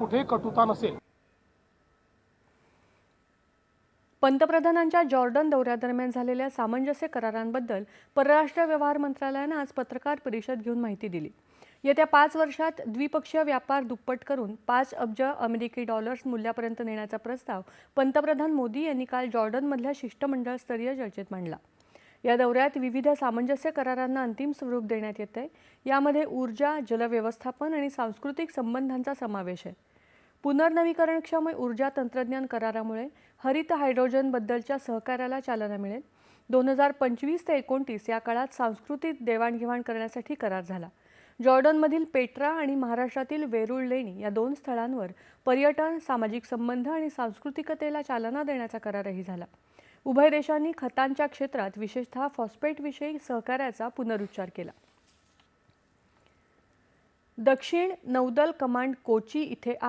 कुठे कटुता नसेल। पंतप्रधानांच्या जॉर्डन दौऱ्यादरम्यान झालेल्या सामंजस्य करारांबद्दल परराष्ट्र व्यवहार मंत्रालयानं आज पत्रकार परिषद घेऊन माहिती दिली। येत्या 5 वर्षात द्विपक्षीय व्यापार दुप्पट करून 5 अब्ज अमेरिकी डॉलर्स मूल्यापर्यंत नेण्याचा प्रस्ताव पंतप्रधान मोदी यांनी काल जॉर्डनमधल्या शिष्टमंडळ स्तरीय चर्चेत मांडला। या दौऱ्यात विविध सामंजस्य करारांना अंतिम स्वरूप देण्यात येतंय। यामध्ये ऊर्जा, जलव्यवस्थापन आणि सांस्कृतिक संबंधांचा समावेश आहे। पुनर्नवीकरणक्षम ऊर्जा तंत्रज्ञान करारामुळे हरित हायड्रोजनबद्दलच्या सहकार्याला चालना मिळेल। 2025 ते 29 या काळात सांस्कृतिक देवाणघेवाण करण्यासाठी करार झाला। जॉर्डनमधील पेट्रा आणि महाराष्ट्रातील वेरूळ लेणी या 2 स्थळांवर पर्यटन, सामाजिक संबंध आणि सांस्कृतिकतेला चालना देण्याचा करारही झाला। उभय देशांनी खतांच्या क्षेत्रात विशेषतः फॉस्फेटविषयी सहकार्याचा पुनरुच्चार केला। दक्षिण नौदल कमांड कोची इथे आज